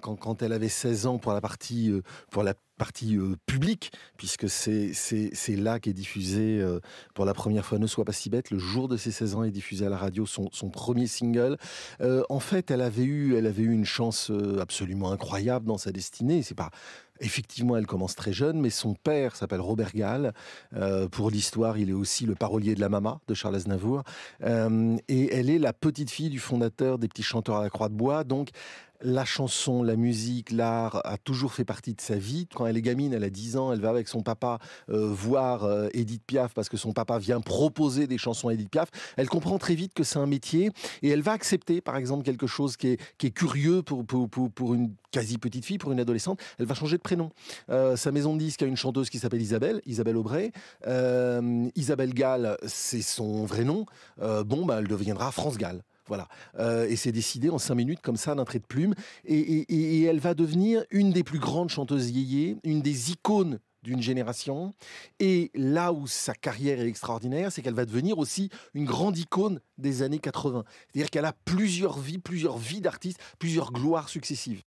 quand elle avait 16 ans pour la partie publique, puisque c'est là qu'est diffusé pour la première fois Ne sois pas si bête. Le jour de ses 16 ans est diffusé à la radio son premier single. En fait, elle avait eu une chance absolument incroyable dans sa destinée. C'est pas Effectivement, elle commence très jeune, mais son père s'appelle Robert Gall. Pour l'histoire, il est aussi le parolier de La Mama de Charles Aznavour. Et elle est la petite fille du fondateur des Petits Chanteurs à la Croix de Bois. Donc, la chanson, la musique, l'art a toujours fait partie de sa vie. Quand elle est gamine, elle a 10 ans, elle va avec son papa voir Édith Piaf parce que son papa vient proposer des chansons à Édith Piaf. Elle comprend très vite que c'est un métier et elle va accepter, par exemple, quelque chose qui est curieux pour une quasi petite fille, pour une adolescente. Elle va changer de prénom. Sa maison de disques a une chanteuse qui s'appelle Isabelle Aubray. Isabelle Gall, c'est son vrai nom. Elle deviendra France Gall. Voilà. Et c'est décidé en 5 minutes, comme ça, d'un trait de plume. Et elle va devenir une des plus grandes chanteuses yéyé, une des icônes d'une génération. Et là où sa carrière est extraordinaire, c'est qu'elle va devenir aussi une grande icône des années 80. C'est-à-dire qu'elle a plusieurs vies d'artistes, plusieurs gloires successives.